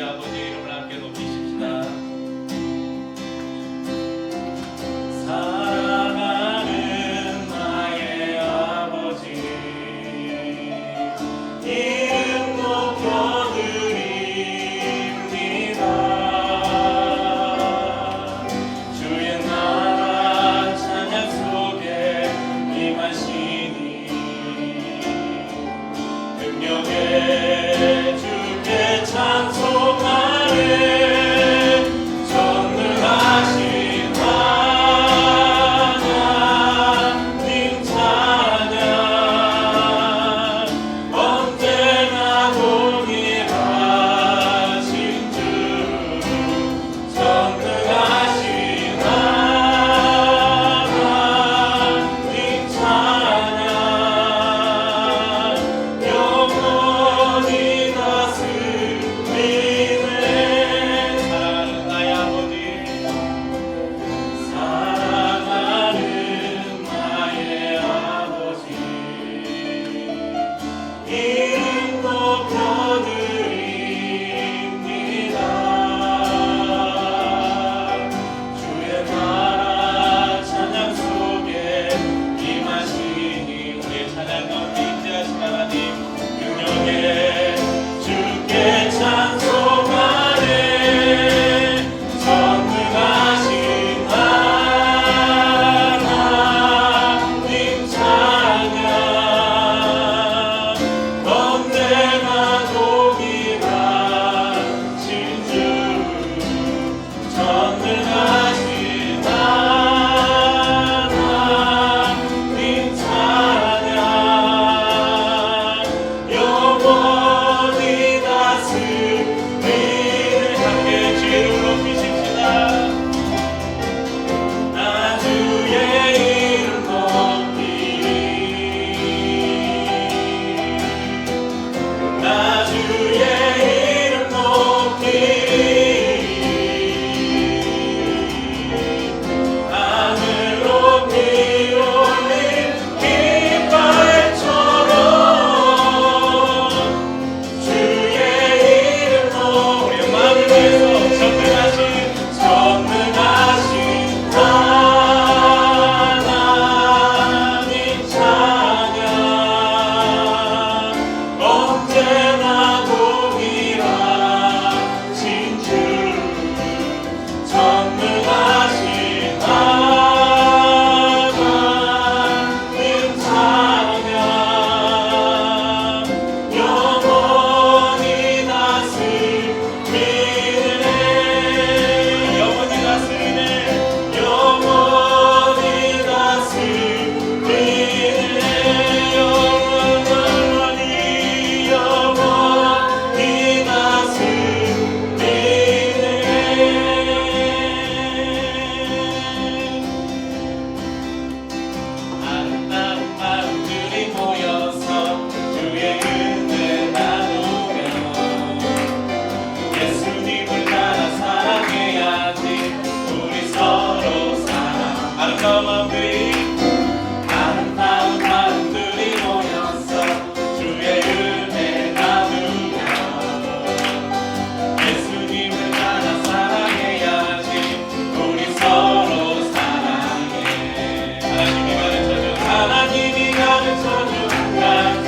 아버지의 이름을 함께 높이십시다. 사랑하는 나의 아버지, 이름 높여드립니다. 주의 나라 찬양 속에 임하시니 능력의 주께 찬송하네. 전능하신 하나님 찬양, 언제나 동일하신 주. 전능하신 하나님 찬양, 영원히 다스리네. 사랑하는 나의 아버지, 사랑하는 나의 아버지, 이름 높여드립니다. 주의 나라 찬양 속에 임하시니 우리의 찬양 가운데 임재하신 하나님, 능력의 주께 찬송하네. 전능하신 하나님 찬양, 언제나 동일하신 주. 전능하신 하나님 찬양, 영원히 다스리네. 함께 주의 이름을 높이십시다. 나 주의 이름 높이리, 나 주의 이름 높이리. 하늘 높이 올린 깃발처럼 주의 이름 높이, 우리 마음을 다해서 전능하신 하나님 찬양, 언제나 동일하신 주. 전능하신 하나님 찬양, 영원히 다스리네. 영원히 다스리네. 영원히 다스리네. 영원히 다스리네. 아름다운 마음들이 모여서 주의 은혜 나누며 예수님을 따라 사랑해야지. 우리 서로 사랑. 아름다운 마음들이 모여서 주의 은혜 나누며 예수님을 따라 사랑해야지. 우리 서로 사랑해. 하나님이 가르쳐준 한 가지,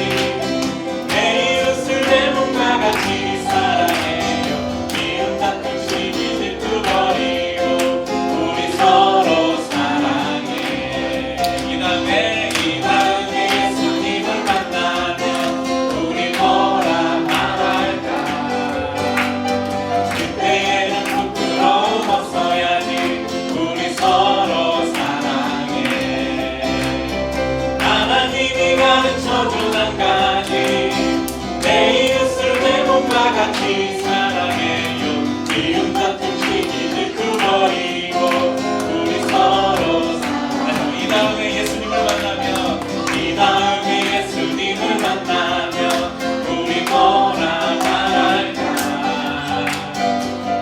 내 이웃을 내 몸과 같이 사랑해요. 미움 다툼 시기 질투버리고 우리 서로 사랑해. 이 다음에 예수님을 만나면 우리 뭐라 말할까. 그때에는 부끄러움 없어야지. 우리 서로 사랑해. 하나님이 가르쳐준 한 가지, 내 이웃을 내 몸과 같이 사랑해요. 미움 다툼 시기 질투버리고 우리 서로 사랑해. 이 다음에 예수님을 만나면 우리 뭐라 말할까.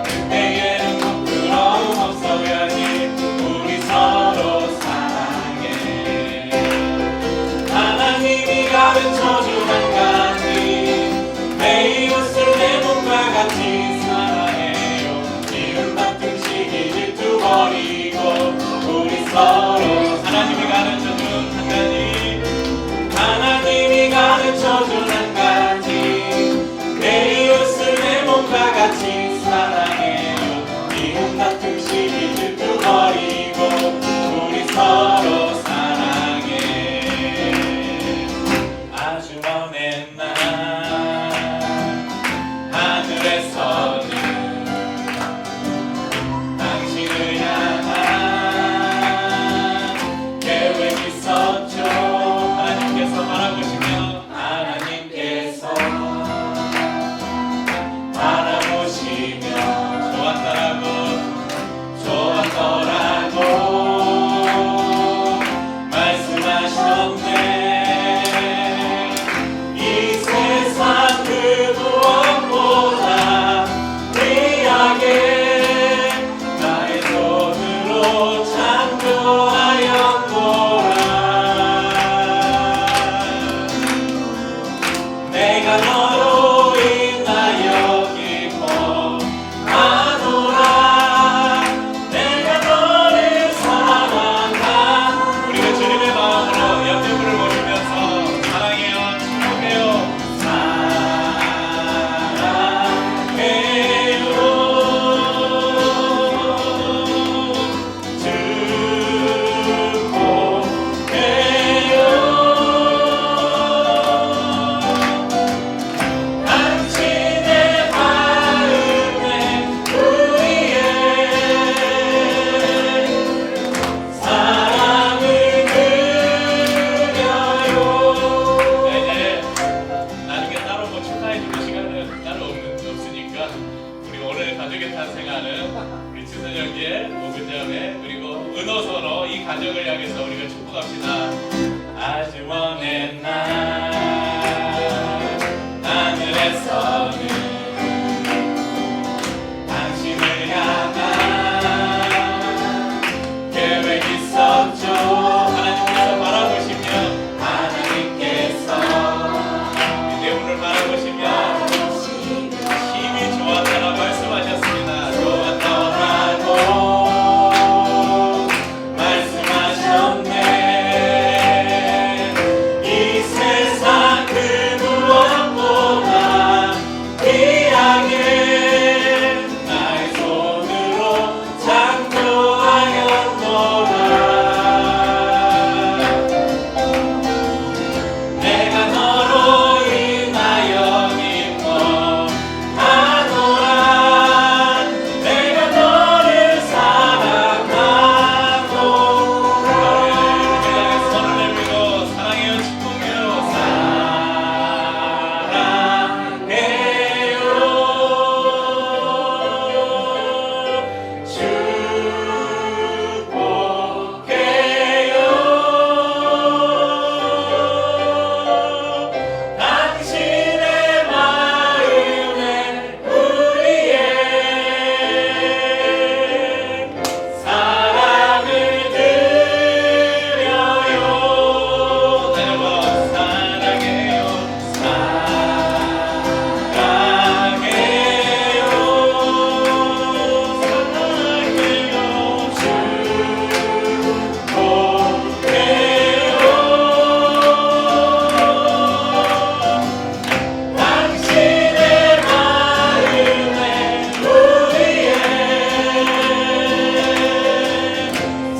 그때에는 부끄러움 없어야지. 우리 서로 사랑해. 하나님이 가르쳐준 한 가지, 내 이웃을 내 몸과 가족의 탄생하는 우리 추선영姐, 오근자매 그리고 은호선호 이 가정을 향해서 우리가 축복합시다. 아주 먼 날 하늘에서는 당신을 향한 계획 있었죠. 하나님께서 바라보시며 하나님께서 이 대문을 바라보시며 힘이 좋았다라고 말씀하셨습니다. 좋았다라고 말씀하셨네. 이 세상 그 무엇보다 귀하게 나의 손으로 창조하였노라. 내가 너로 인하여 기뻐하노라. 내가 너를 사랑하노라. 손을 내밀고 사랑해요 축복해요. 당신의 마음에 우리의 사랑을 드려요. 내가 사랑해요. 당신의 마음에 우리의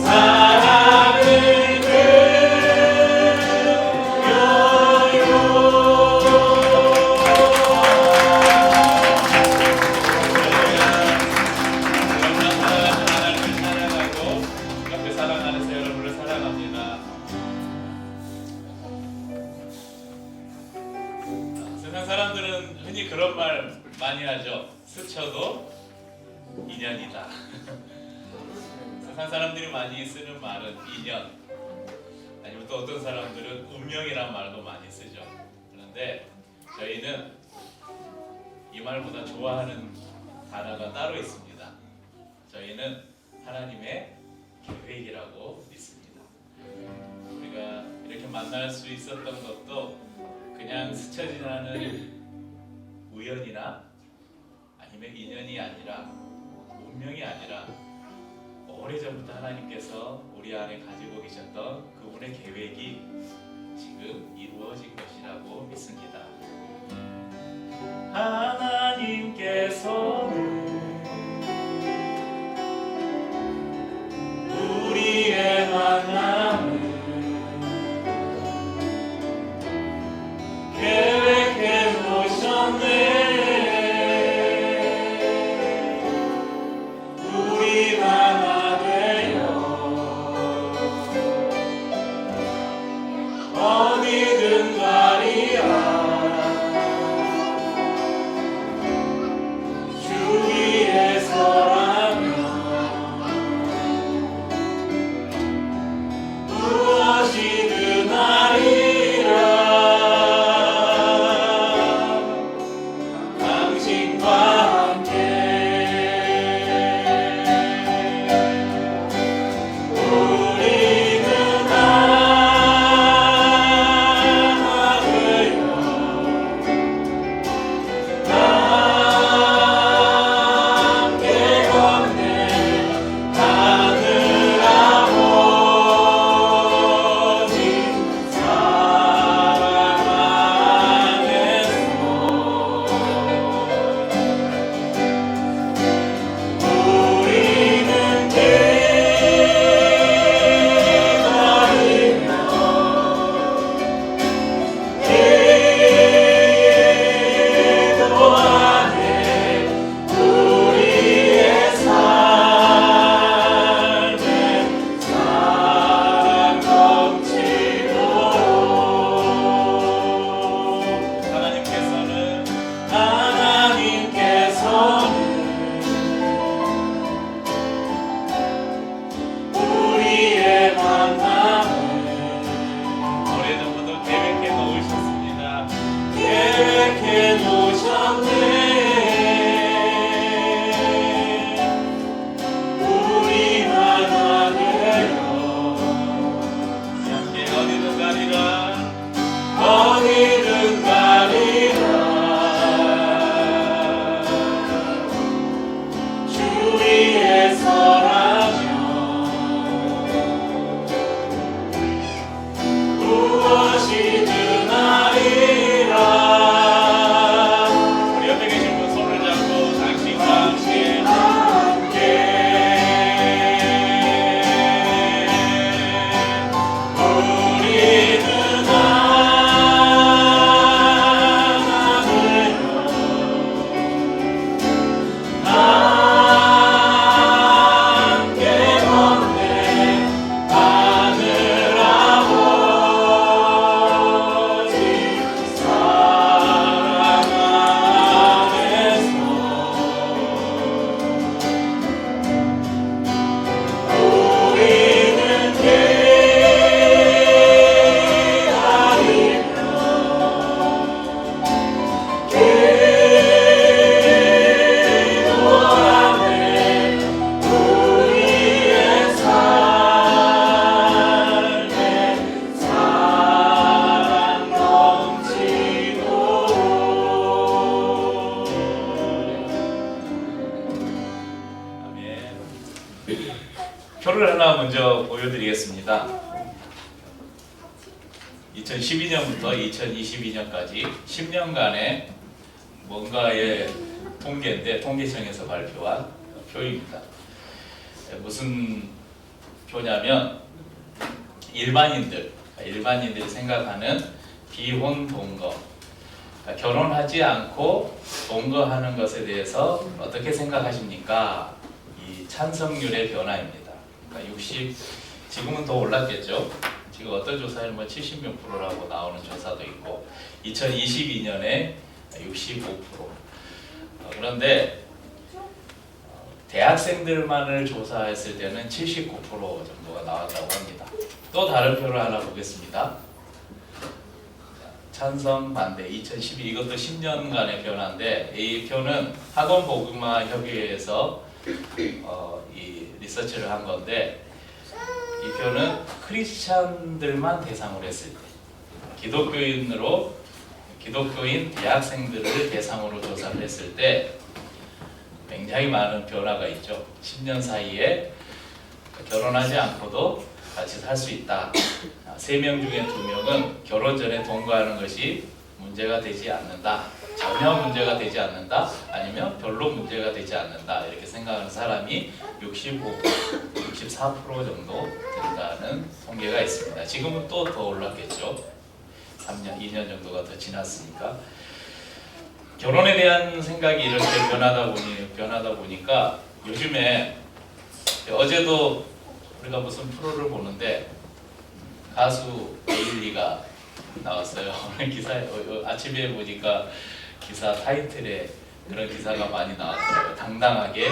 사랑을 하나님을 사랑하고 옆에 사랑하는 여러분을 사랑합니다. 세상 사람들은 흔히 그런 말 많이 하죠. 스쳐도 인연이다. 세상 사람들이 많이 쓰는 말은 인연, 아니면 또 어떤 사람들은 운명이란 말도 많이 쓰죠. 그런데 저희는 이 말보다 좋아하는 단어가 따로 있습니다. 저희는 하나님의 계획이라고 믿습니다. 우리가 이렇게 만날 수 있었던 것도 그냥 스쳐 지나는 우연이나 아니면 인연이 아니라 운명이 아니라 오래전부터 하나님께서 우리 안에 가지고 계셨던 그분의 계획이 지금 이루어진 것이라고 믿습니다. 하나님께서는 우리의 만남을 계획해 놓으셨네. 우리가 하나 되어 어디든 가리라. 표를 하나 먼저 보여드리겠습니다. 2012년부터 2022년까지 10년간의 뭔가의 통계인데 통계청에서 발표한 표입니다. 무슨 표냐면 일반인들이 생각하는 비혼 동거, 그러니까 결혼하지 않고 동거하는 것에 대해서 어떻게 생각하십니까? 이 찬성률의 변화입니다. 그러니까 지금은 더 올랐겠죠. 지금 어떤 조사에는 뭐 70몇 프로라고 나오는 조사도 있고 2022년에 65%. 그런데 대학생들만을 조사했을 때는 79% 정도가 나왔다고 합니다. 또 다른 표를 하나 보겠습니다. 찬성, 반대 2012 이것도 10년간의 변화인데 이 표는 학원보급마협의회에서 이 리서치를 한 건데 이 표는 크리스찬들만 대상으로 했을 때 기독교인 대학생들을 대상으로 조사를 했을 때 굉장히 많은 변화가 있죠. 10년 사이에 결혼하지 않고도 같이 살 수 있다. 3명 중에 2명은 결혼 전에 동거하는 것이 문제가 되지 않는다. 전혀 문제가 되지 않는다. 아니면 별로 문제가 되지 않는다. 이렇게 생각하는 사람이 64% 정도 된다는 통계가 있습니다. 지금은 또 더 올랐겠죠. 3년, 2년 정도가 더 지났으니까. 결혼에 대한 생각이 이렇게 변하다 보니까 요즘에 어제도 우리가 무슨 프로를 보는데 가수 에일리가 나왔어요. 오늘 기사에 아침에 보니까 기사 타이틀에 그런 기사가 많이 나왔더라고요. 당당하게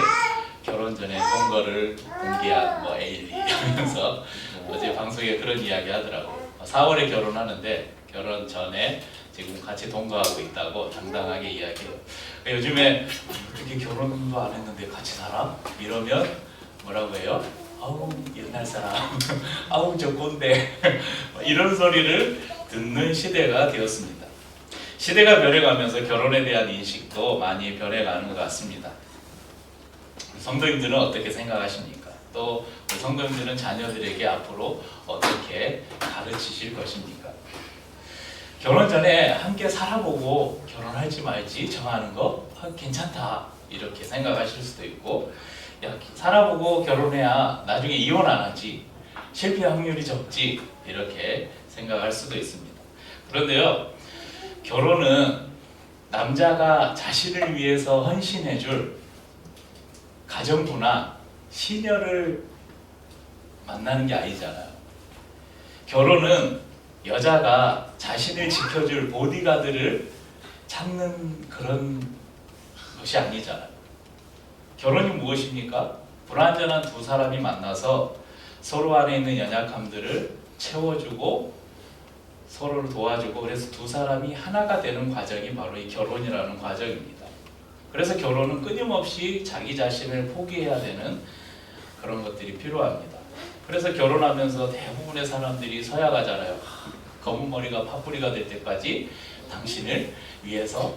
결혼 전에 동거를 공개한 뭐 에일리 하면서 어제 방송에 그런 이야기 하더라고요. 4월에 결혼하는데 결혼 전에 지금 같이 동거하고 있다고 당당하게 이야기해요. 요즘에 어떻게 결혼도 안 했는데 같이 살아? 이러면 뭐라고 해요? 아우 옛날 사람, 아우 저 꼰대 이런 소리를 듣는 시대가 되었습니다. 시대가 변해가면서 결혼에 대한 인식도 많이 변해가는 것 같습니다. 성도님들은 어떻게 생각하십니까? 또 성도님들은 자녀들에게 앞으로 어떻게 가르치실 것입니까? 결혼 전에 함께 살아보고 결혼할지 말지 정하는 거 괜찮다 이렇게 생각하실 수도 있고, 야 살아보고 결혼해야 나중에 이혼 안 하지, 실패 확률이 적지 이렇게 생각할 수도 있습니다. 그런데요, 결혼은 남자가 자신을 위해서 헌신해줄 가정부나 시녀를 만나는 게 아니잖아요. 결혼은 여자가 자신을 지켜줄 보디가드를 찾는 그런 것이 아니잖아요. 결혼이 무엇입니까? 불완전한 두 사람이 만나서 서로 안에 있는 연약함들을 채워주고 서로를 도와주고, 그래서 두 사람이 하나가 되는 과정이 바로 이 결혼이라는 과정입니다. 그래서 결혼은 끊임없이 자기 자신을 포기해야 되는 그런 것들이 필요합니다. 그래서 결혼하면서 대부분의 사람들이 서약하잖아요. 검은 머리가 파뿌리가 될 때까지 당신을 위해서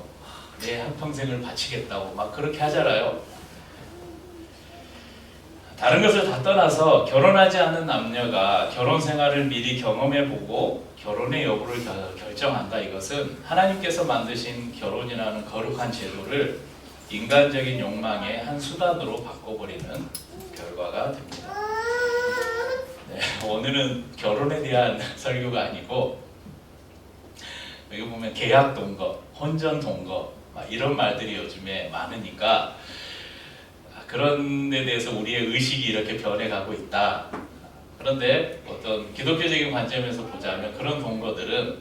내 한평생을 바치겠다고 막 그렇게 하잖아요. 다른 것을 다 떠나서 결혼하지 않은 남녀가 결혼 생활을 미리 경험해보고 결혼의 여부를 결정한다. 이것은 하나님께서 만드신 결혼이라는 거룩한 제도를 인간적인 욕망의 한 수단으로 바꿔버리는 결과가 됩니다. 네, 오늘은 결혼에 대한 설교가 아니고, 여기 보면 계약 동거, 혼전 동거 이런 말들이 요즘에 많으니까 그런 데 대해서 우리의 의식이 이렇게 변해가고 있다. 그런데 어떤 기독교적인 관점에서 보자면 그런 동거들은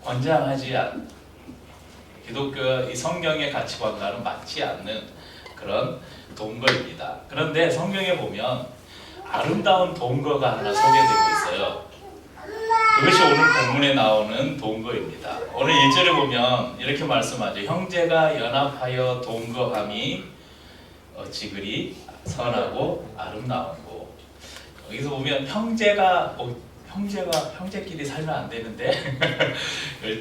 권장하지 않는, 기독교 이 성경의 가치관과는 맞지 않는 그런 동거입니다. 그런데 성경에 보면 아름다운 동거가 하나 소개되고 있어요. 그것이 오늘 본문에 나오는 동거입니다. 오늘 1절에 보면 이렇게 말씀하죠. 형제가 연합하여 동거함이 어찌 그리 선하고 아름다운고. 여기서 보면 형제끼리 살면 안 되는데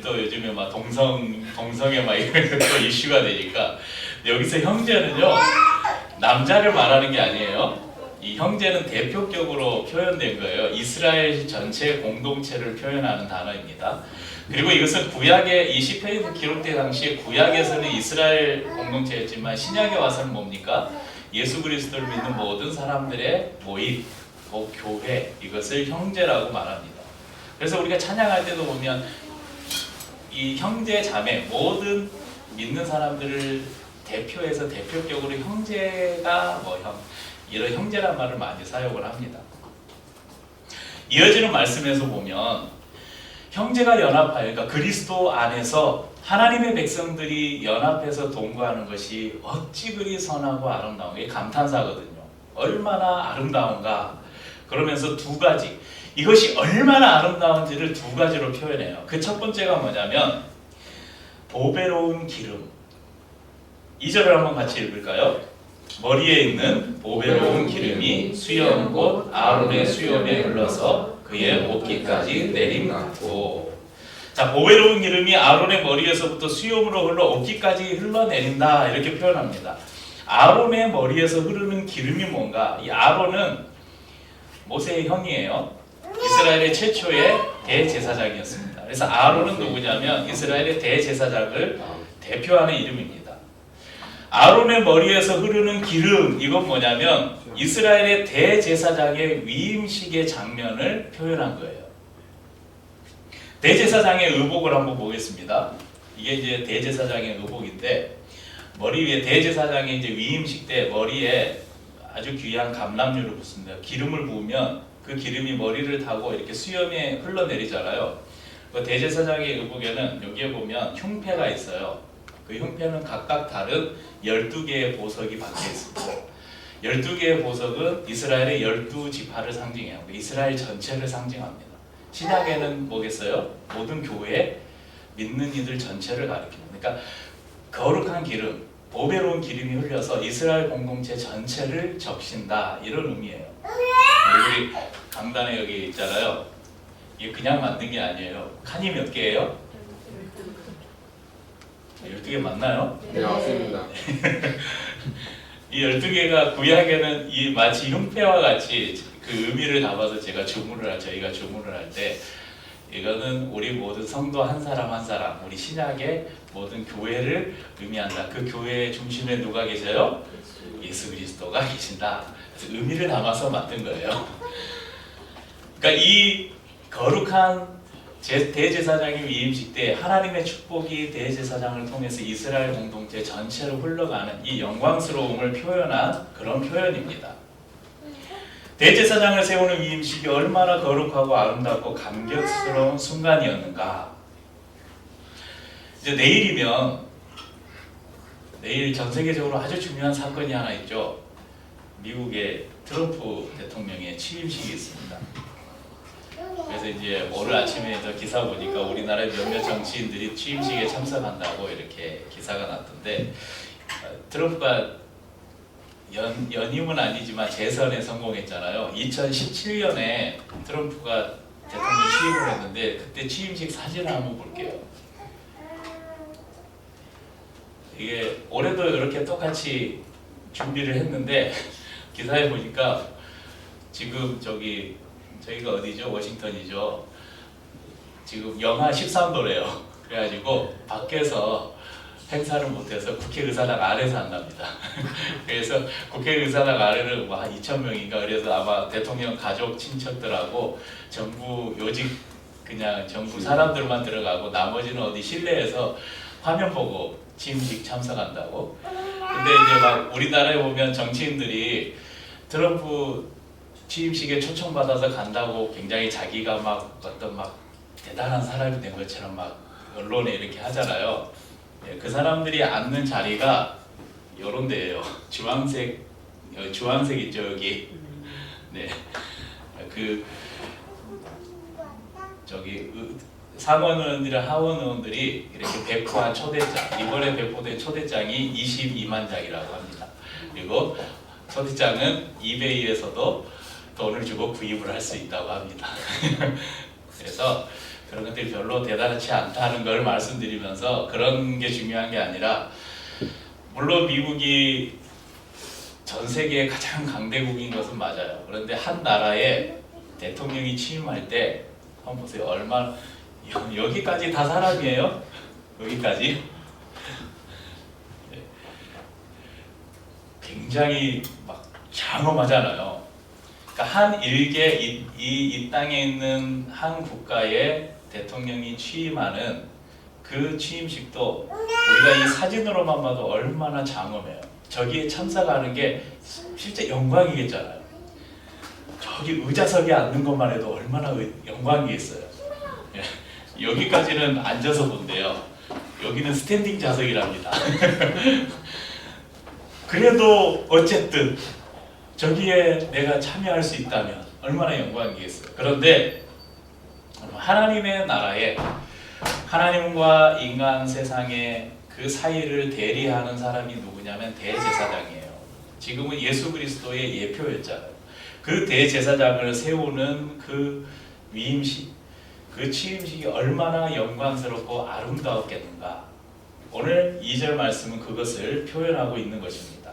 또 요즘에 막 동성애 막 이런 또 이슈가 되니까, 여기서 형제는요 남자를 말하는 게 아니에요. 이 형제는 대표격으로 표현된 거예요. 이스라엘 전체 공동체를 표현하는 단어입니다. 그리고 이것은 구약에 이 시편이 기록된 당시에 구약에서는 이스라엘 공동체였지만 신약에 와서는 뭡니까? 예수 그리스도를 믿는 모든 사람들의 모임, 교회, 이것을 형제라고 말합니다. 그래서 우리가 찬양할 때도 보면 이 형제 자매 모든 믿는 사람들을 대표해서 대표격으로 형제가 이런 형제란 말을 많이 사용을 합니다. 이어지는 말씀에서 보면 형제가 연합하여, 그러니까 그리스도 안에서 하나님의 백성들이 연합해서 동거하는 것이 어찌 그리 선하고 아름다운, 이게 감탄사거든요. 얼마나 아름다운가. 그러면서 두 가지, 이것이 얼마나 아름다운지를 두 가지로 표현해요. 그 첫 번째가 뭐냐면 보배로운 기름. 2절을 한번 같이 읽을까요? 머리에 있는 보배로운 기름이 수염 곧 아론의 수염에 흘러서 그의 옷깃까지 내림같고. 자, 보배로운 기름이 아론의 머리에서부터 수염으로 흘러 옷깃까지 흘러내린다, 이렇게 표현합니다. 아론의 머리에서 흐르는 기름이 뭔가? 이 아론은 모세의 형이에요. 이스라엘의 최초의 대제사장이었습니다. 그래서 아론은 누구냐면 이스라엘의 대제사장을 대표하는 이름입니다. 아론의 머리에서 흐르는 기름, 이건 뭐냐면 이스라엘의 대제사장의 위임식의 장면을 표현한 거예요. 대제사장의 의복을 한번 보겠습니다. 이게 이제 대제사장의 의복인데, 머리 위에 대제사장의 이제 위임식 때 머리에 아주 귀한 감람류를 붓습니다. 기름을 부으면 그 기름이 머리를 타고 이렇게 수염에 흘러내리잖아요. 그 대제사장의 의복에는 여기에 보면 흉패가 있어요. 그 흉패는 각각 다른 12개의 보석이 박혀 있습니다. 12개의 보석은 이스라엘의 12지파를 상징해요. 이스라엘 전체를 상징합니다. 신약에는 뭐겠어요? 모든 교회 믿는 이들 전체를 가리킵니다. 그러니까 거룩한 기름, 보배로운 기름이 흘려서 이스라엘 공동체 전체를 적신다, 이런 의미예요. 우리 강단에 여기 있잖아요. 이게 그냥 만든 게 아니에요. 칸이 몇 개예요? 12개 맞나요? 네, 맞습니다. 이 12개가 구약에는 이 마치 흉패와 같이 그 의미를 담아서 저희가 주문을 할 때, 이거는 우리 모든 성도 한 사람 한 사람, 우리 신약의 모든 교회를 의미한다. 그 교회의 중심에 누가 계셔요? 예수 그리스도가 계신다. 그래서 의미를 담아서 만든 거예요. 그러니까 이 거룩한 대제사장의 위임식 때 하나님의 축복이 대제사장을 통해서 이스라엘 공동체 전체로 흘러가는 이 영광스러움을 표현한 그런 표현입니다. 대제사장을 세우는 위임식이 얼마나 거룩하고 아름답고 감격스러운 순간이었는가. 이제 내일 전 세계적으로 아주 중요한 사건이 하나 있죠. 미국의 트럼프 대통령의 취임식이 있습니다. 그래서 이제 오늘 아침에 저 기사 보니까 우리나라의 몇몇 정치인들이 취임식에 참석한다고 이렇게 기사가 났던데, 트럼프가 연임은 아니지만 재선에 성공했잖아요. 2017년에 트럼프가 대통령 취임을 했는데 그때 취임식 사진을 한번 볼게요. 이게 올해도 이렇게 똑같이 준비를 했는데 기사에 보니까 지금 저희가 어디죠? 워싱턴이죠. 지금 영하 13도래요. 그래가지고 밖에서 행사를 못해서 국회의사당 아래에서 한답니다. 그래서 국회의사당 아래는 한 2,000명인가, 그래서 아마 대통령 가족 친척들하고 정부 요직 그냥 정부 사람들만 들어가고 나머지는 어디 실내에서 화면 보고 취임식 참석한다고. 근데 이제 막 우리나라에 보면 정치인들이 트럼프 취임식에 초청받아서 간다고 굉장히 자기가 막 어떤 막 대단한 사람이 된 것처럼 막 언론에 이렇게 하잖아요. 그 사람들이 앉는 자리가 요런 데예요. 주황색 있죠, 여기. 네. 상원 의원들이랑 하원 의원들이 이렇게 배포한 초대장, 이번에 배포된 초대장이 22만 장이라고 합니다. 그리고 초대장은 이베이에서도 돈을 주고 구입을 할 수 있다고 합니다. 그래서 그런 것들이 별로 대단하지 않다는 걸 말씀드리면서, 그런 게 중요한 게 아니라, 물론 미국이 전 세계의 가장 강대국인 것은 맞아요. 그런데 한 나라에 대통령이 취임할 때 한번 보세요. 얼마 여기까지 다 사람이에요? 여기까지? 굉장히 막 장엄하잖아요. 그러니까 한 일개 이 땅에 있는 한 국가의 대통령이 취임하는 그 취임식도 우리가 이 사진으로만 봐도 얼마나 장엄해요. 저기에 참석하는 게 실제 영광이겠잖아요. 저기 의자석에 앉는 것만 해도 얼마나 영광이겠어요. 여기까지는 앉아서 본대요. 여기는 스탠딩 좌석이랍니다. 그래도 어쨌든 저기에 내가 참여할 수 있다면 얼마나 영광이겠어요. 그런데 하나님의 나라에 하나님과 인간 세상의 그 사이를 대리하는 사람이 누구냐면 대제사장이에요. 지금은 예수 그리스도의 예표였잖아요. 그 대제사장을 세우는 그 위임식, 그 취임식이 얼마나 영광스럽고 아름다웠겠는가. 오늘 2절 말씀은 그것을 표현하고 있는 것입니다.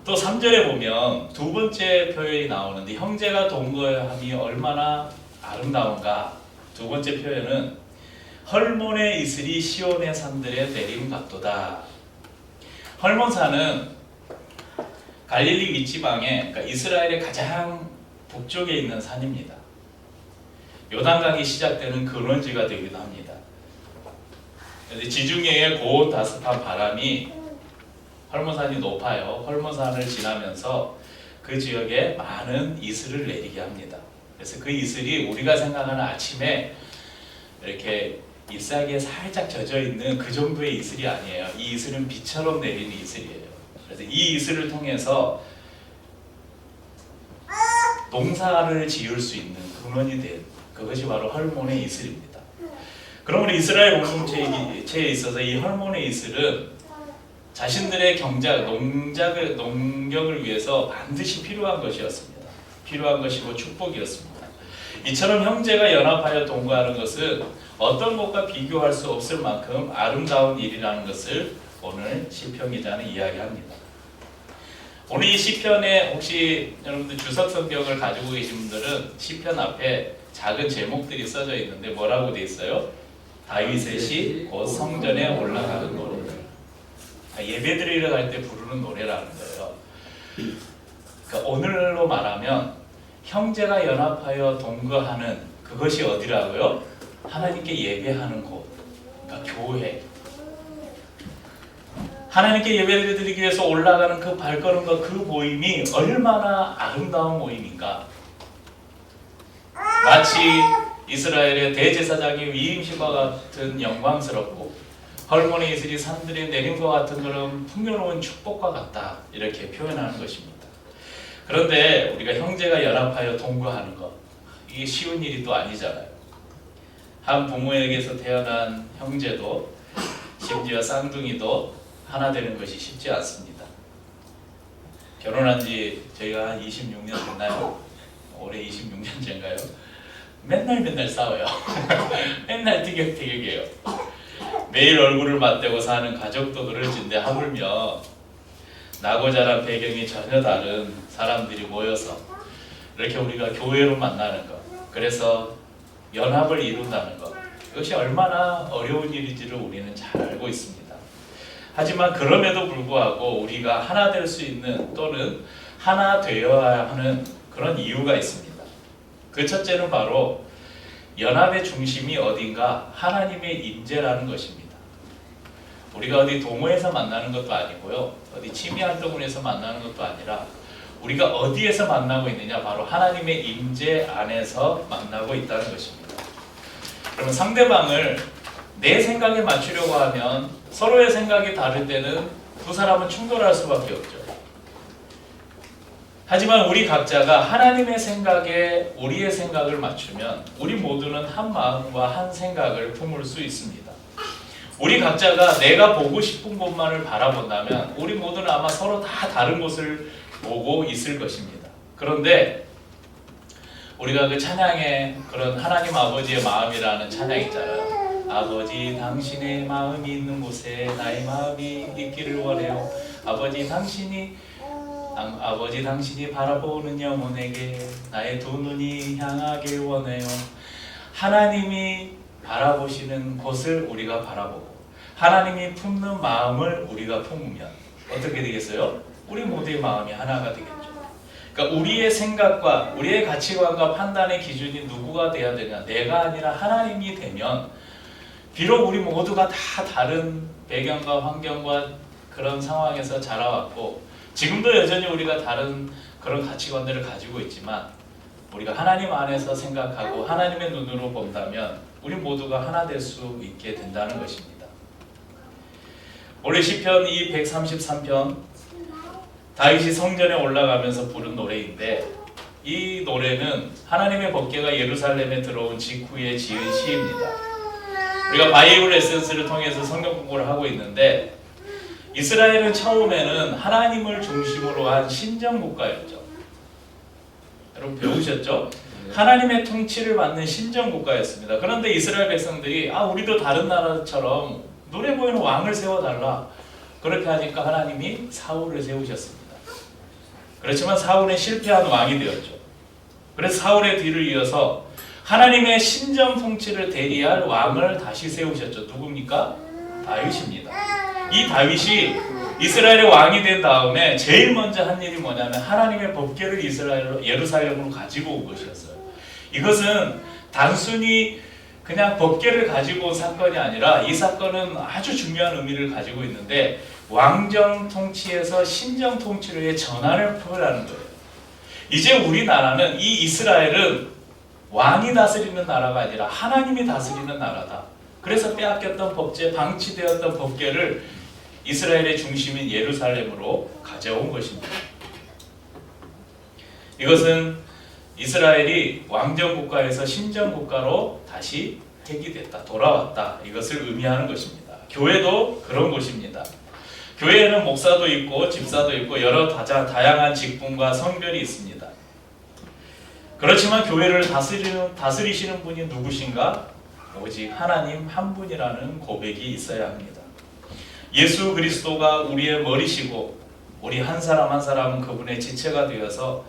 또 3절에 보면 두 번째 표현이 나오는데 형제가 동거함이 얼마나 아름다운가. 두 번째 표현은 헐몬의 이슬이 시온의 산들에 내림 같도다. 헐몬산은 갈릴리 윗지방에, 그러니까 이스라엘의 가장 북쪽에 있는 산입니다. 요단강이 시작되는 근원지가 되기도 합니다. 지중해의 고온 다습한 바람이 헐몬산이 높아요. 헐몬산을 지나면서 그 지역에 많은 이슬을 내리게 합니다. 그래서 그 이슬이 우리가 생각하는 아침에 이렇게 잎사귀에 살짝 젖어 있는 그 정도의 이슬이 아니에요. 이 이슬은 비처럼 내리는 이슬이에요. 그래서 이 이슬을 통해서 농사를 지을 수 있는 근원이 된 그것이 바로 헐몬의 이슬입니다. 그러므로 이스라엘 공동체에 있어서 이 헐몬의 이슬은 자신들의 농경을 위해서 반드시 필요한 것이었습니다. 필요한 것이고 축복이었습니다. 이처럼 형제가 연합하여 동거하는 것은 어떤 것과 비교할 수 없을 만큼 아름다운 일이라는 것을 오늘 시편 기자는 이야기합니다. 오늘 이 시편에 혹시 여러분들 주석 성경을 가지고 계신 분들은 시편 앞에 작은 제목들이 써져 있는데 뭐라고 돼 있어요? 다윗의 시, 곧 성전에 올라가는 노래. 예배드리러 갈 때 부르는 노래라는 거예요. 그러니까 오늘로 말하면 형제가 연합하여 동거하는 그것이 어디라고요? 하나님께 예배하는 곳, 그러니까 교회. 하나님께 예배를 드리기 위해서 올라가는 그 발걸음과 그 모임이 얼마나 아름다운 모임인가. 마치 이스라엘의 대제사장의 위임식과 같은 영광스럽고 헐몬의 이슬이 산들에 내린 것 같은 그런 풍요로운 축복과 같다. 이렇게 표현하는 것입니다. 그런데 우리가 형제가 연합하여 동거하는 것, 이게 쉬운 일이 또 아니잖아요. 한 부모에게서 태어난 형제도 심지어 쌍둥이도 하나 되는 것이 쉽지 않습니다. 결혼한 지 저희가 한 26년 됐나요? 올해 26년째인가요? 맨날 싸워요. 맨날 티격태격이에요. 매일 얼굴을 맞대고 사는 가족도 그럴진데 하물며 나고 자란 배경이 전혀 다른 사람들이 모여서 이렇게 우리가 교회로 만나는 것, 그래서 연합을 이룬다는 것, 이것이 얼마나 어려운 일인지를 우리는 잘 알고 있습니다. 하지만 그럼에도 불구하고 우리가 하나 될 수 있는 또는 하나 되어야 하는 그런 이유가 있습니다. 그 첫째는 바로 연합의 중심이 어딘가 하나님의 임재라는 것입니다. 우리가 어디 동호회에서 만나는 것도 아니고요, 어디 취미활동에서 만나는 것도 아니라 우리가 어디에서 만나고 있느냐, 바로 하나님의 임재 안에서 만나고 있다는 것입니다. 그러면 상대방을 내 생각에 맞추려고 하면 서로의 생각이 다를 때는 두 사람은 충돌할 수밖에 없죠. 하지만 우리 각자가 하나님의 생각에 우리의 생각을 맞추면 우리 모두는 한 마음과 한 생각을 품을 수 있습니다. 우리 각자가 내가 보고 싶은 곳만을 바라본다면 우리 모두는 아마 서로 다 다른 곳을 보고 있을 것입니다. 그런데 우리가 그 찬양에 그런 하나님 아버지의 마음이라는 찬양 있잖아요. 아버지 당신의 마음이 있는 곳에 나의 마음이 있기를 원해요. 아버지 당신이 아버지 당신이 바라보는 영혼에게 나의 두 눈이 향하길 원해요. 하나님이 바라보시는 곳을 우리가 바라보고 하나님이 품는 마음을 우리가 품으면 어떻게 되겠어요? 우리 모두의 마음이 하나가 되겠죠. 그러니까 우리의 생각과 우리의 가치관과 판단의 기준이 누구가 돼야 되냐? 내가 아니라 하나님이 되면 비록 우리 모두가 다 다른 배경과 환경과 그런 상황에서 자라왔고 지금도 여전히 우리가 다른 그런 가치관들을 가지고 있지만 우리가 하나님 안에서 생각하고 하나님의 눈으로 본다면 우리 모두가 하나 될 수 있게 된다는 것입니다. 올해 시편 이 133편 다윗이 성전에 올라가면서 부른 노래인데 이 노래는 하나님의 법궤가 예루살렘에 들어온 직후에 지은 시입니다. 우리가 바이블 에센스를 통해서 성경 공부를 하고 있는데 이스라엘은 처음에는 하나님을 중심으로 한 신정 국가였죠. 여러분 배우셨죠? 하나님의 통치를 받는 신정 국가였습니다. 그런데 이스라엘 백성들이 우리도 다른 나라처럼 눈에 보이는 왕을 세워달라 그렇게 하니까 하나님이 사울을 세우셨습니다. 그렇지만 사울은 실패한 왕이 되었죠. 그래서 사울의 뒤를 이어서 하나님의 신정 통치를 대리할 왕을 다시 세우셨죠. 누굽니까? 다윗입니다. 이 다윗이 이스라엘의 왕이 된 다음에 제일 먼저 한 일이 뭐냐면 하나님의 법궤를 예루살렘으로 가지고 온 것이었어요. 이것은 단순히 그냥 법궤를 가지고 온 사건이 아니라 이 사건은 아주 중요한 의미를 가지고 있는데 왕정 통치에서 신정 통치로의 전환을 표현하는 거예요. 이제 우리나라는 이 이스라엘은 왕이 다스리는 나라가 아니라 하나님이 다스리는 나라다. 그래서 빼앗겼던 법제, 방치되었던 법궤를 이스라엘의 중심인 예루살렘으로 가져온 것입니다. 이것은 이스라엘이 왕정 국가에서 신정 국가로 다시 회귀됐다, 돌아왔다. 이것을 의미하는 것입니다. 교회도 그런 곳입니다. 교회에는 목사도 있고 집사도 있고 여러 다양한 직분과 성별이 있습니다. 그렇지만 교회를 다스리시는 분이 누구신가? 오직 하나님 한 분이라는 고백이 있어야 합니다. 예수 그리스도가 우리의 머리시고 우리 한 사람 한 사람은 그분의 지체가 되어서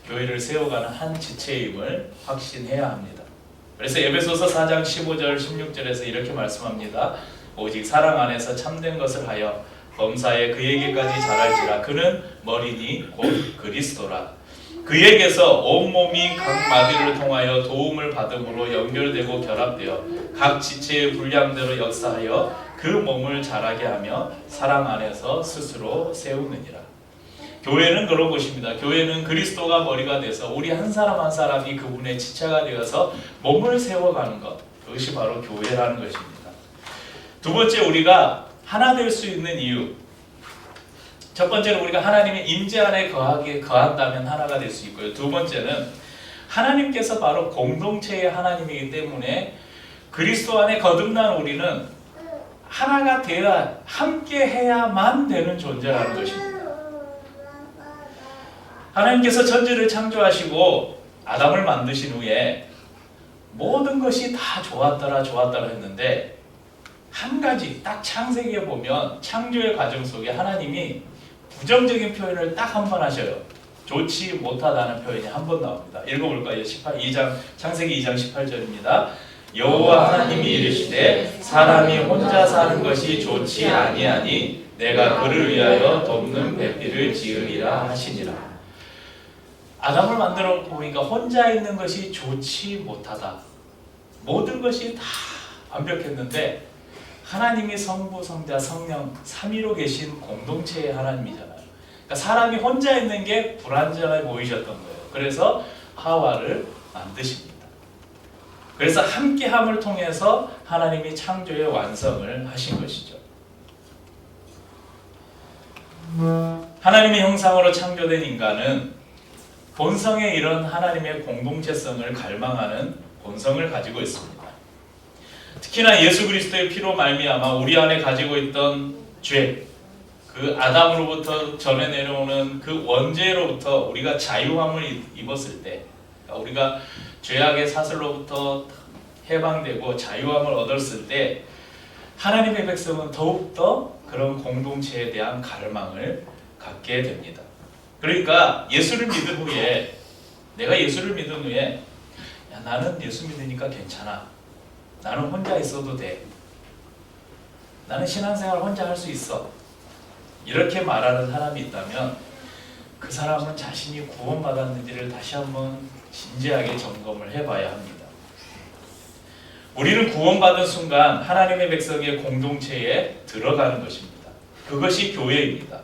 교회를 세워가는 한 지체임을 확신해야 합니다. 그래서 에베소서 4장 15절 16절에서 이렇게 말씀합니다. 오직 사랑 안에서 참된 것을 하여 범사에 그에게까지 자랄지라. 그는 머리니 곧 그리스도라. 그에게서 온몸이 각 마디를 통하여 도움을 받음으로 연결되고 결합되어 각 지체의 분량대로 역사하여 그 몸을 자라게 하며 사랑 안에서 스스로 세우느니라. 교회는 그런 곳입니다. 교회는 그리스도가 머리가 돼서 우리 한 사람 한 사람이 그분의 지체가 되어서 몸을 세워가는 것, 그것이 바로 교회라는 것입니다. 두 번째, 우리가 하나 될 수 있는 이유. 첫 번째는 우리가 하나님의 임재 안에 거한다면 하나가 될 수 있고요. 두 번째는 하나님께서 바로 공동체의 하나님이기 때문에 그리스도 안에 거듭난 우리는 하나가 되어야, 함께 해야만 되는 존재라는 것입니다. 하나님께서 천지를 창조하시고 아담을 만드신 후에 모든 것이 다 좋았더라 했는데 한 가지 딱 창세기에 보면 창조의 과정 속에 하나님이 부정적인 표현을 딱 한 번 하셔요. 좋지 못하다는 표현이 한 번 나옵니다. 읽어볼까요? 창세기 2장 18절입니다. 여호와 하나님이 이르시되 사람이 혼자 사는 것이 좋지 아니하니 내가 그를 위하여 돕는 배필을 지으리라 하시니라. 아담을 만들어 보니까 혼자 있는 것이 좋지 못하다. 모든 것이 다 완벽했는데 하나님이 성부, 성자, 성령 삼위로 계신 공동체의 하나님이잖아요. 그러니까 사람이 혼자 있는 게 불완전해 보이셨던 거예요. 그래서 하와를 만드십니다. 그래서 함께함을 통해서 하나님이 창조의 완성을 하신 것이죠. 하나님의 형상으로 창조된 인간은 본성에 이런 하나님의 공동체성을 갈망하는 본성을 가지고 있습니다. 특히나 예수 그리스도의 피로 말미암아 우리 안에 가지고 있던 죄, 그 아담으로부터 전해 내려오는 그 원죄로부터 우리가 자유함을 입었을 때, 우리가 죄악의 사슬로부터 해방되고 자유함을 얻었을 때 하나님의 백성은 더욱더 그런 공동체에 대한 갈망을 갖게 됩니다. 그러니까 예수를 믿은 후에 내가 예수를 믿은 후에 야, 나는 예수 믿으니까 괜찮아. 나는 혼자 있어도 돼. 나는 신앙생활 혼자 할 수 있어. 이렇게 말하는 사람이 있다면 그 사람은 자신이 구원받았는지를 다시 한번 진지하게 점검을 해봐야 합니다. 우리는 구원받은 순간 하나님의 백성의 공동체에 들어가는 것입니다. 그것이 교회입니다.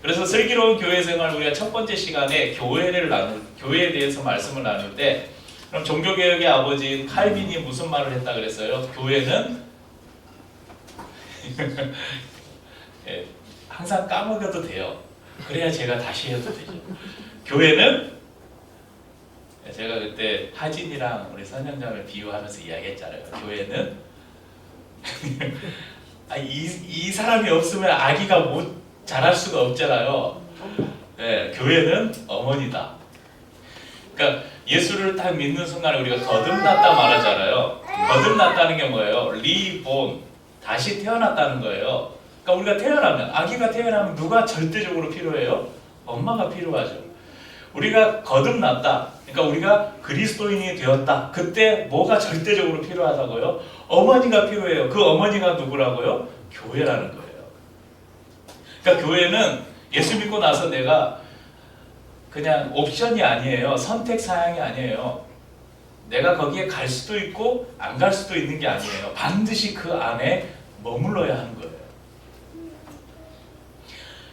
그래서 슬기로운 교회 생활 우리가 첫 번째 시간에 교회에 대해서 말씀을 나눌 때 그럼 종교개혁의 아버지인 칼빈이 무슨 말을 했다 그랬어요? 교회는 예, 항상 까먹어도 돼요. 그래야 제가 다시 해도 되죠. 교회는 제가 그때 하진이랑 우리 선영자매 비유하면서 이야기했잖아요. 교회는 이 사람이 없으면 아기가 못 자랄 수가 없잖아요. 네, 교회는 어머니다. 그러니까 예수를 딱 믿는 순간에 우리가 거듭났다 말하잖아요. 거듭났다는 게 뭐예요? 리본, 다시 태어났다는 거예요. 그러니까 우리가 태어나면, 아기가 태어나면 누가 절대적으로 필요해요? 엄마가 필요하죠. 우리가 거듭났다. 그러니까 우리가 그리스도인이 되었다. 그때 뭐가 절대적으로 필요하다고요? 어머니가 필요해요. 그 어머니가 누구라고요? 교회라는 거예요. 그러니까 교회는 예수 믿고 나서 내가 그냥 옵션이 아니에요. 선택 사항이 아니에요. 내가 거기에 갈 수도 있고 안 갈 수도 있는 게 아니에요. 반드시 그 안에 머물러야 하는 거예요.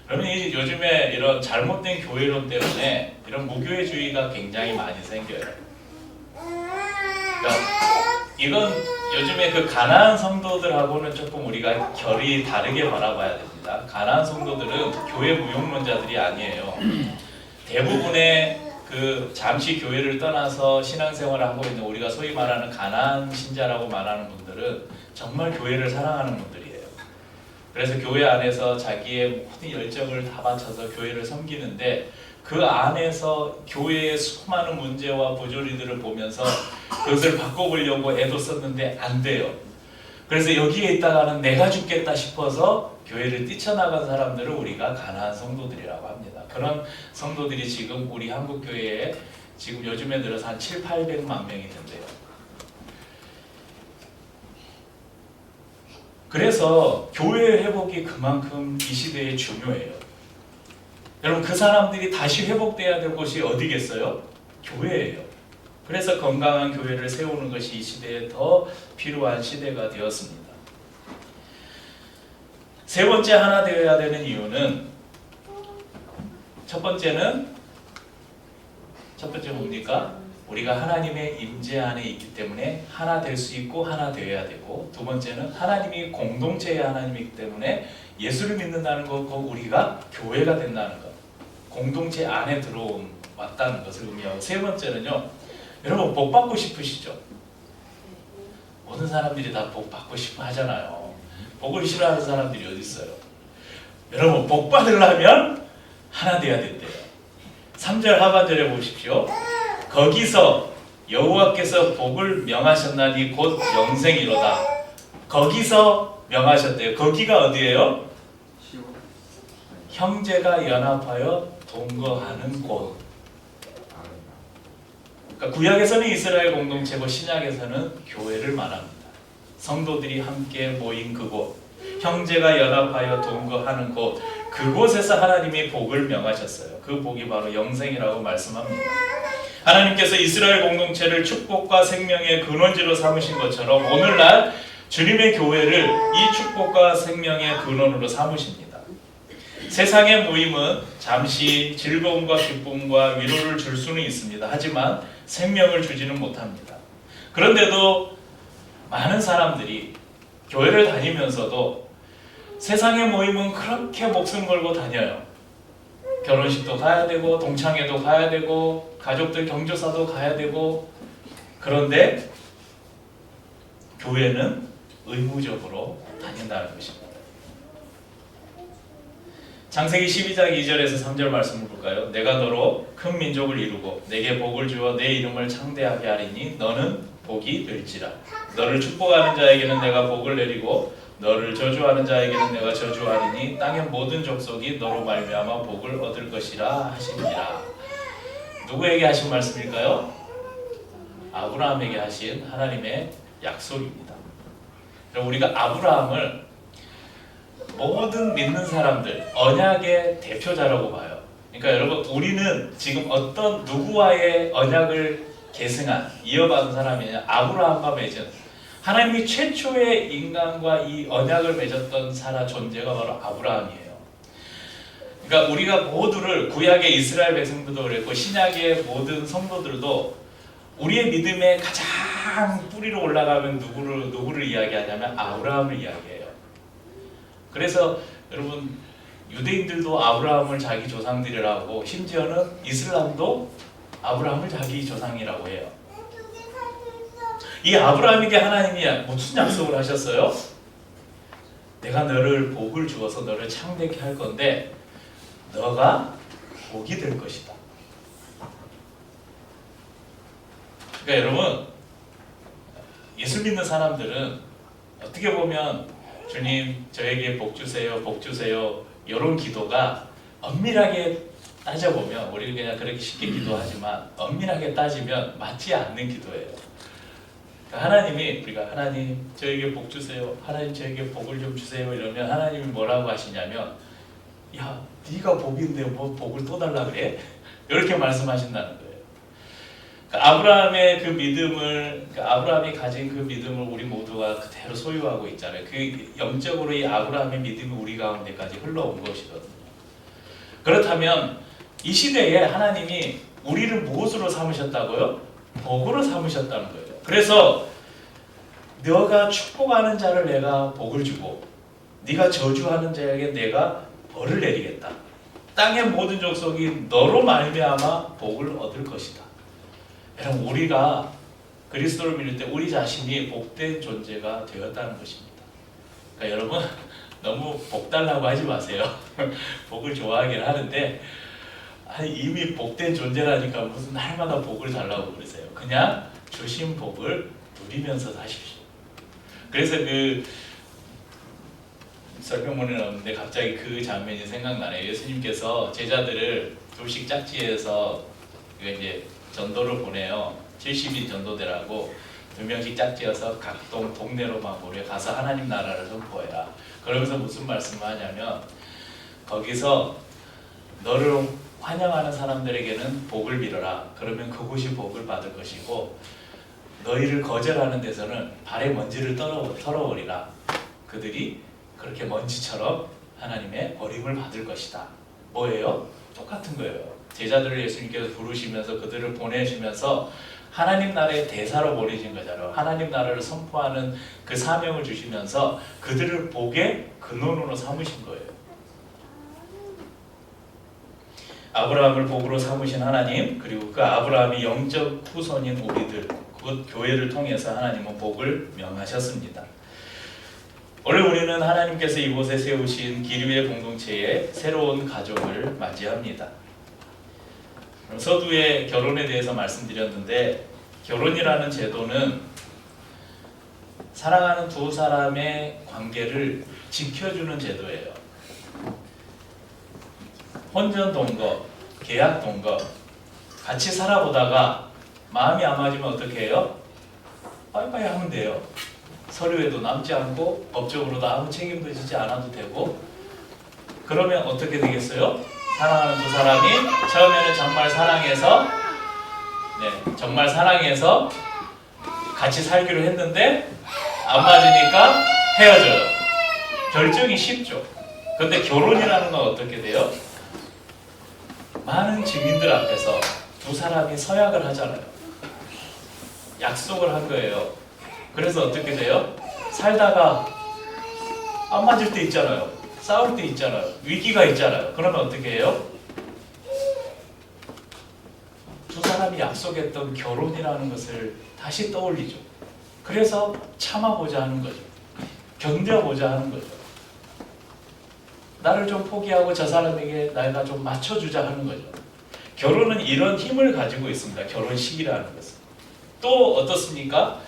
여러분 요즘에 이런 잘못된 교회론 때문에 이런 무교회주의가 굉장히 많이 생겨요. 그러니까 이건 요즘에 그 가난한 성도들하고는 조금 우리가 결이 다르게 바라봐야 됩니다. 가난한 성도들은 교회 무용론자들이 아니에요. 대부분의 그 잠시 교회를 떠나서 신앙생활을 하고 있는 우리가 소위 말하는 가난한 신자라고 말하는 분들은 정말 교회를 사랑하는 분들이에요. 그래서 교회 안에서 자기의 모든 열정을 다 바쳐서 교회를 섬기는데 그 안에서 교회의 수많은 문제와 부조리들을 보면서 그것을 바꿔보려고 애도 썼는데 안 돼요. 그래서 여기에 있다가는 내가 죽겠다 싶어서 교회를 뛰쳐나간 사람들을 우리가 가난한 성도들이라고 합니다. 그런 성도들이 지금 우리 한국교회에 지금 요즘에 들어서 한 700~800만 명이 된대요. 그래서 교회의 회복이 그만큼 이 시대에 중요해요. 여러분 그 사람들이 다시 회복돼야 될 곳이 어디겠어요? 교회예요. 그래서 건강한 교회를 세우는 것이 이 시대에 더 필요한 시대가 되었습니다. 세 번째 하나 되어야 되는 이유는 첫 번째는 뭡니까? 우리가 하나님의 임재 안에 있기 때문에 하나 될 수 있고 하나 되어야 되고, 두 번째는 하나님이 공동체의 하나님이기 때문에 예수를 믿는다는 것과 우리가 교회가 된다는 것, 공동체 안에 왔다는 것을 의미하고, 세 번째는요, 여러분 복 받고 싶으시죠? 모든 사람들이 다 복 받고 싶어 하잖아요. 복을 싫어하는 사람들이 어디 있어요? 여러분 복 받으려면 하나 돼야 된대요. 3절 하반절에 보십시오. 거기서 여호와께서 복을 명하셨나니 곧 영생이로다. 거기서 명하셨대요. 거기가 어디예요? 형제가 연합하여 동거하는 곳. 그러니까 구약에서는 이스라엘 공동체고 신약에서는 교회를 말합니다. 성도들이 함께 모인 그곳, 형제가 연합하여 동거하는 곳, 그곳에서 하나님이 복을 명하셨어요. 그 복이 바로 영생이라고 말씀합니다. 하나님께서 이스라엘 공동체를 축복과 생명의 근원지로 삼으신 것처럼 오늘날 주님의 교회를 이 축복과 생명의 근원으로 삼으십니다. 세상의 모임은 잠시 즐거움과 기쁨과 위로를 줄 수는 있습니다. 하지만 생명을 주지는 못합니다. 그런데도 많은 사람들이 교회를 다니면서도 세상의 모임은 그렇게 목숨 걸고 다녀요. 결혼식도 가야 되고 동창회도 가야 되고 가족들 경조사도 가야 되고, 그런데 교회는 의무적으로 다닌다는 것입니다. 창세기 12장 2절에서 3절 말씀을 볼까요? 내가 너로 큰 민족을 이루고 내게 복을 주어 내 이름을 창대하게 하리니 너는 복이 될지라. 너를 축복하는 자에게는 내가 복을 내리고 너를 저주하는 자에게는 내가 저주하리니 땅의 모든 족속이 너로 말미암아 복을 얻을 것이라 하시니라. 누구에게 하신 말씀일까요? 아브라함에게 하신 하나님의 약속입니다. 우리가 아브라함을 모든 믿는 사람들 언약의 대표자라고 봐요. 그러니까 여러분, 우리는 지금 어떤 누구와의 언약을 계승한, 이어받은 사람이냐? 아브라함과 맺은, 하나님이 최초의 인간과 이 언약을 맺었던 사람 존재가 바로 아브라함이에요. 그러니까 우리가 모두를, 구약의 이스라엘 백성들도 그랬고 신약의 모든 성도들도 우리의 믿음의 가장 뿌리로 올라가면 누구를 이야기하냐면 아브라함을 이야기해요. 그래서 여러분, 유대인들도 아브라함을 자기 조상들이라고, 심지어는 이슬람도 아브라함을 자기 조상이라고 해요. 이 아브라함에게 하나님이 무슨 약속을 하셨어요? 내가 너를 복을 주어서 너를 창대케 할 건데 너가 복이 될 것이다. 그러니까 여러분, 예수 믿는 사람들은 어떻게 보면 주님 저에게 복 주세요, 복 주세요, 이런 기도가 엄밀하게 따져보면, 우리는 그냥 그렇게 쉽게 기도하지만 엄밀하게 따지면 맞지 않는 기도예요. 그러니까 하나님이, 우리가 하나님 저에게 복 주세요, 하나님 저에게 복을 좀 주세요 이러면 하나님이 뭐라고 하시냐면, 야 네가 복인데 뭐 복을 또 달라 그래? 이렇게 말씀하신다는 거예요. 그러니까 아브라함의 그 믿음을, 그러니까 아브라함이 가진 그 믿음을 우리 모두가 그대로 소유하고 있잖아요. 그 영적으로 이 아브라함의 믿음이 우리 가운데까지 흘러온 것이거든요. 그렇다면 이 시대에 하나님이 우리를 무엇으로 삼으셨다고요? 복으로 삼으셨다는 거예요. 그래서 너가 축복하는 자를 내가 복을 주고 네가 저주하는 자에게 내가 벌을 내리겠다. 땅의 모든 족속이 너로 말미암아 복을 얻을 것이다. 여러분, 우리가 그리스도를 믿을 때 우리 자신이 복된 존재가 되었다는 것입니다. 그러니까 여러분, 너무 복 달라고 하지 마세요. 복을 좋아하긴 하는데 이미 복된 존재라니까 무슨 날마다 복을 달라고 그러세요. 그냥 주신 복을 누리면서 사십시오. 그래서 그 설명문에 나오는데 갑자기 그 장면이 생각나네요. 예수님께서 제자들을 둘씩 짝지어서 이제 전도를 보내요. 70인 전도대라고 2명씩 짝지어서 각 동네로만 모여 가서 하나님 나라를 선포해라. 그러면서 무슨 말씀을 하냐면, 거기서 너를 환영하는 사람들에게는 복을 빌어라. 그러면 그곳이 복을 받을 것이고, 너희를 거절하는 데서는 발에 먼지를 털어버리라. 그들이 그렇게 먼지처럼 하나님의 버림을 받을 것이다. 뭐예요? 똑같은 거예요. 제자들을 예수님께서 부르시면서 그들을 보내시면서 하나님 나라의 대사로 보내신 거잖아요. 하나님 나라를 선포하는 그 사명을 주시면서 그들을 복의 근원으로 삼으신 거예요. 아브라함을 복으로 삼으신 하나님, 그리고 그 아브라함이 영적 후손인 우리들, 곧 교회를 통해서 하나님은 복을 명하셨습니다. 오늘 우리는 하나님께서 이곳에 세우신 기류의 공동체의 새로운 가족을 맞이합니다. 서두에 결혼에 대해서 말씀드렸는데, 결혼이라는 제도는 사랑하는 두 사람의 관계를 지켜주는 제도예요. 혼전 동거, 계약 동거, 같이 살아보다가 마음이 안 맞으면 어떻게 해요? 빠이빠이 하면 돼요. 서류에도 남지 않고 법적으로도 아무 책임도 지지 않아도 되고. 그러면 어떻게 되겠어요? 사랑하는 두 사람이 처음에는 정말 사랑해서 같이 살기로 했는데 안 맞으니까 헤어져요. 결정이 쉽죠. 그런데 결혼이라는 건 어떻게 돼요? 많은 증인들 앞에서 두 사람이 서약을 하잖아요. 약속을 한 거예요. 그래서 어떻게 돼요? 살다가 안 맞을 때 있잖아요. 싸울 때 있잖아요. 위기가 있잖아요. 그러면 어떻게 해요? 두 사람이 약속했던 결혼이라는 것을 다시 떠올리죠. 그래서 참아보자 하는 거죠. 견뎌보자 하는 거죠. 나를 좀 포기하고 저 사람에게 내가 좀 맞춰주자 하는 거죠. 결혼은 이런 힘을 가지고 있습니다. 결혼식이라는 것은. 또 어떻습니까?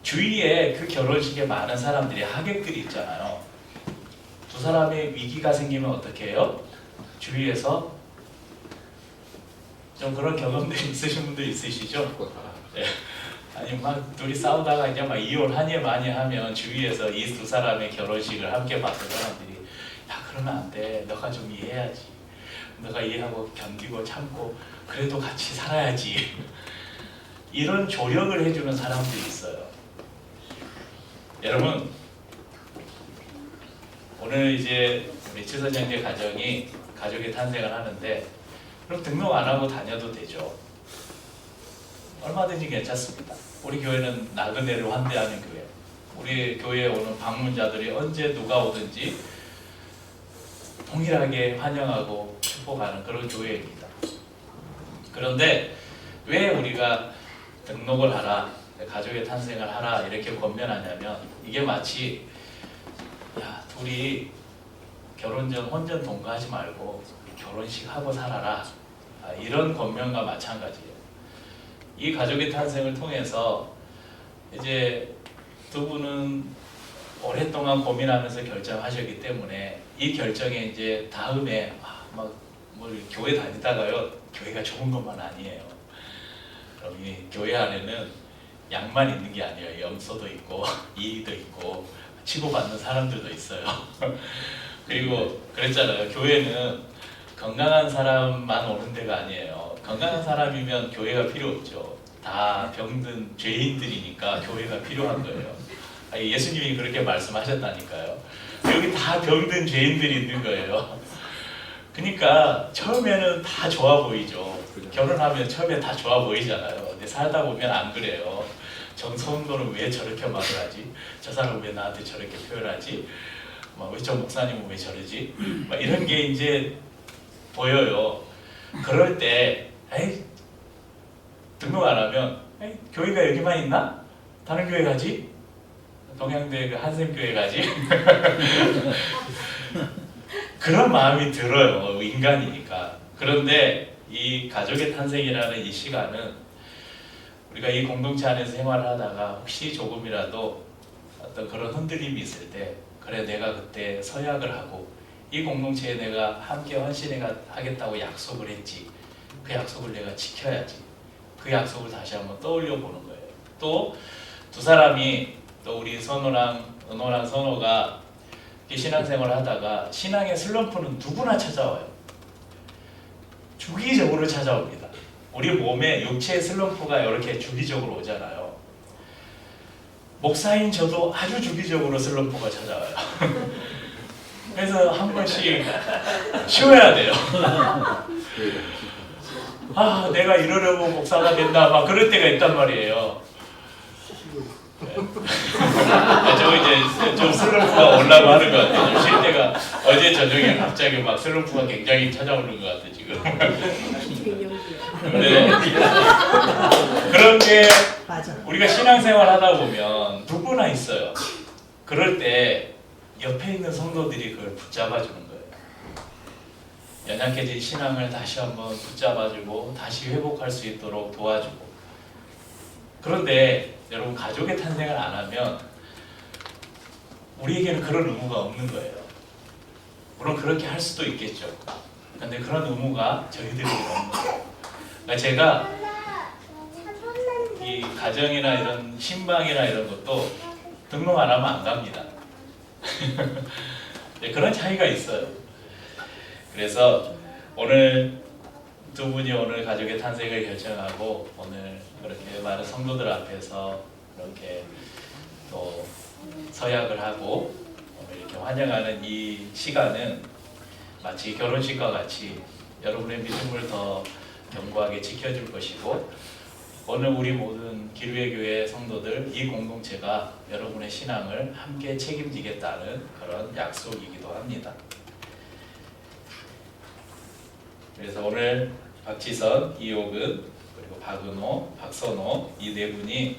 주위에 그 결혼식에 많은 사람들이 하객들이 있잖아요. 두 사람의 위기가 생기면 어떻게 해요? 주위에서 좀 그런 경험들이 있으신 분들 있으시죠? 네. 아니 막 둘이 싸우다가 이제 막 이혼하니 많이 하면 주위에서 이 두 사람의 결혼식을 함께 봤던 사람들이 야 그러면 안 돼. 너가 좀 이해해야지. 너가 이해하고 견디고 참고 그래도 같이 살아야지. 이런 조력을 해주는 사람들이 있어요. 여러분 오늘 이제 우리 지서장제 가정이 가족의 탄생을 하는데 그럼 등록 안 하고 다녀도 되죠. 얼마든지 괜찮습니다. 우리 교회는 나그네를 환대하는 교회. 우리 교회에 오는 방문자들이 언제 누가 오든지 동일하게 환영하고 축복하는 그런 교회입니다. 그런데 왜 우리가 등록을 하라, 가족의 탄생을 하라 이렇게 권면하냐면 이게 마치 야 둘이 결혼 전 혼전 동거하지 말고 결혼식 하고 살아라 이런 권면과 마찬가지예요. 이 가족의 탄생을 통해서 이제 두 분은 오랫동안 고민하면서 결정하셨기 때문에 이 결정에 이제 다음에 막 뭐 교회 다니다가요 교회가 좋은 것만 아니에요. 그럼 이 교회 안에는 양만 있는 게 아니에요. 염소도 있고 이의도 있고 치고받는 사람들도 있어요. 그리고 그랬잖아요. 교회는 건강한 사람만 오는 데가 아니에요. 건강한 사람이면 교회가 필요 없죠. 다 병든 죄인들이니까 교회가 필요한 거예요. 예수님이 그렇게 말씀하셨다니까요. 여기 다 병든 죄인들이 있는 거예요. 그러니까 처음에는 다 좋아 보이죠. 결혼하면 처음에 다 좋아 보이잖아요. 근데 살다 보면 안 그래요. 정성도는 왜 저렇게 말을 하지? 저 사람은 왜 나한테 저렇게 표현하지? 왜 저 목사님은 왜 저러지? 이런 게 이제 보여요. 그럴 때 에이, 등록 안 하면 에이, 교회가 여기만 있나? 다른 교회 가지? 동양대 한샘교회 가지? 그런 마음이 들어요. 인간이니까. 그런데 이 가족의 탄생이라는 이 시간은 우리가 이 공동체 안에서 생활을 하다가 혹시 조금이라도 어떤 그런 흔들림이 있을 때 그래 내가 그때 서약을 하고 이 공동체에 내가 함께 헌신하겠다고 약속을 했지. 그 약속을 내가 지켜야지. 그 약속을 다시 한번 떠올려 보는 거예요. 또 두 사람이 또 우리 선호랑 은호랑 선호가 신앙생활을 하다가 신앙의 슬럼프는 누구나 찾아와요. 주기적으로 찾아옵니다. 우리 몸에 육체의 슬럼프가 이렇게 주기적으로 오잖아요. 목사인 저도 아주 주기적으로 슬럼프가 찾아와요. 그래서 한 번씩 쉬어야 돼요. 내가 이러려고 목사가 됐나 막 그럴 때가 있단 말이에요. 저 이제 좀 슬럼프가 올라고 하는 것 같아요. 좀 쉴 때가 어제 저녁에 갑자기 막 슬럼프가 굉장히 찾아오는 것 같아요 지금. 네. 그런 게 우리가 신앙생활 하다 보면 누구나 있어요. 그럴 때 옆에 있는 성도들이 그걸 붙잡아주는 거예요. 연약해진 신앙을 다시 한번 붙잡아주고 다시 회복할 수 있도록 도와주고. 그런데 여러분 가족의 탄생을 안 하면 우리에게는 그런 의무가 없는 거예요. 물론 그렇게 할 수도 있겠죠. 근데 그런 의무가 저희들에게 없는 거예요. 그러니까 제가 이 가정이나 이런 신방이나 이런 것도 등록 안 하면 안 갑니다. 네, 그런 차이가 있어요. 그래서 오늘 두 분이 오늘 가족의 탄생을 결정하고 오늘 그렇게 많은 성도들 앞에서 이렇게 또 서약을 하고 오늘 이렇게 환영하는 이 시간은 마치 결혼식과 같이 여러분의 믿음을 더 견고하게 지켜줄 것이고 오늘 우리 모든 기류의 교회 성도들 이 공동체가 여러분의 신앙을 함께 책임지겠다는 그런 약속이기도 합니다. 그래서 오늘 박지선, 이옥은, 그리고 박은호, 박선호 이 네 분이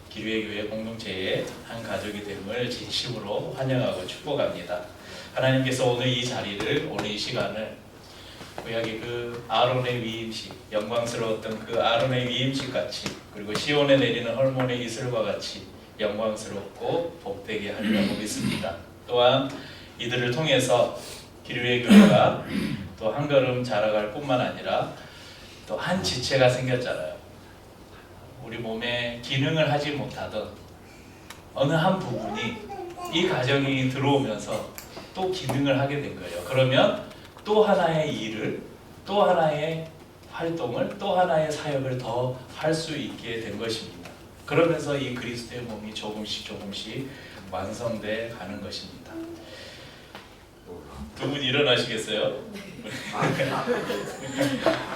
기류의 교회 공동체의 한 가족이 됨을 진심으로 환영하고 축복합니다. 하나님께서 오늘 이 자리를, 오늘 이 시간을 구약의 그 아론의 위임식, 영광스러웠던 그 아론의 위임식 같이 그리고 시온에 내리는 헐몬의 이슬과 같이 영광스럽고 복되게 하리라고 믿습니다. 또한 이들을 통해서 기류의 교회가 또 한 걸음 자라갈 뿐만 아니라 또 한 지체가 생겼잖아요. 우리 몸에 기능을 하지 못하던 어느 한 부분이 이 가정이 들어오면서 또 기능을 하게 된 거예요. 그러면 또 하나의 일을, 또 하나의 활동을, 또 하나의 사역을 더 할 수 있게 된 것입니다. 그러면서 이 그리스도의 몸이 조금씩 완성돼 가는 것입니다. 두 분 일어나시겠어요?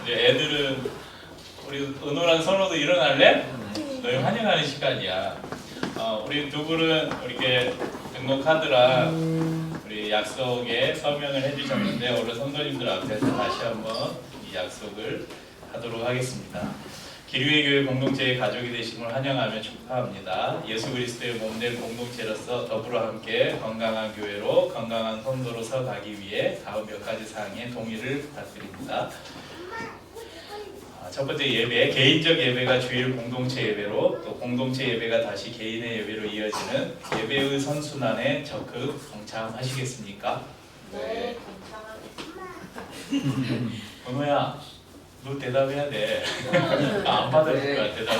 이제 애들은 우리 은호랑 선호도 일어날래? 너희 환영하는 시간이야. 우리 두 분은 이렇게 등록하드랑 우리 약속에 서명을 해주셨는데 오늘 성도님들 앞에서 다시 한번 이 약속을 하도록 하겠습니다. 기류의 교회 공동체의 가족이 되심을 환영하며 축하합니다. 예수 그리스도의 몸된 공동체로서 더불어 함께 건강한 교회로 건강한 성도로 서가기 위해 다음 몇 가지 사항에 동의를 부탁드립니다. 첫 번째 예배, 개인적 예배가 주일 공동체 예배로 또 공동체 예배가 다시 개인의 예배로 이어지는 예배의 선순환에 적극 동참하시겠습니까? 네, 은호야, 너 대답해야 돼. 안 받아줄 거야 대답.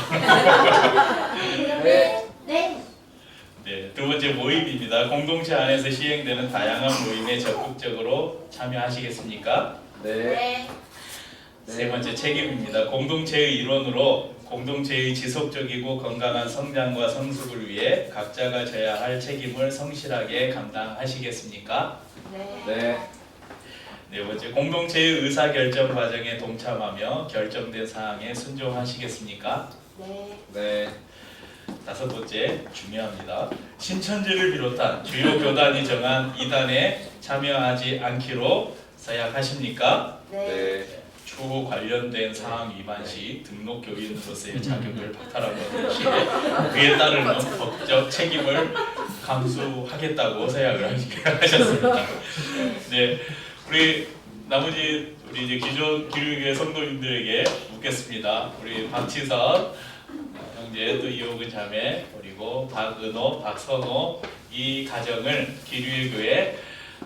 네. 네, 두 번째 모임입니다. 공동체 안에서 시행되는 다양한 모임에 적극적으로 참여하시겠습니까? 네. 세 번째 책임입니다. 공동체의 일원으로 공동체의 지속적이고 건강한 성장과 성숙을 위해 각자가 져야 할 책임을 성실하게 감당하시겠습니까? 네. 네 번째, 공동체의 의사결정 과정에 동참하며 결정된 사항에 순종하시겠습니까? 네. 다섯 번째, 중요합니다. 신천지를 비롯한 주요 교단이 정한 이단에 참여하지 않기로 서약하십니까? 네. 추후 관련된 사항 위반 시 등록 교인으로서의 자격을 박탈하는 시 그에 따르는 법적 책임을 감수하겠다고 서약을 하셨습니다. 네, 우리 나머지 우리 이제 기존 기류교회 성도님들에게 묻겠습니다. 우리 박지선 형제 또 이호근 자매 그리고 박은호, 박선호 이 가정을 기류의 교회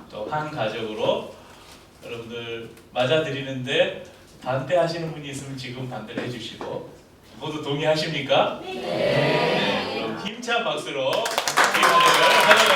또 한 가족으로 여러분들 맞아들이는데 반대하시는 분이 있으면 지금 반대를 해주시고 모두 동의하십니까? 네. 그럼 힘찬 박수로 이 가정을 환영합니다.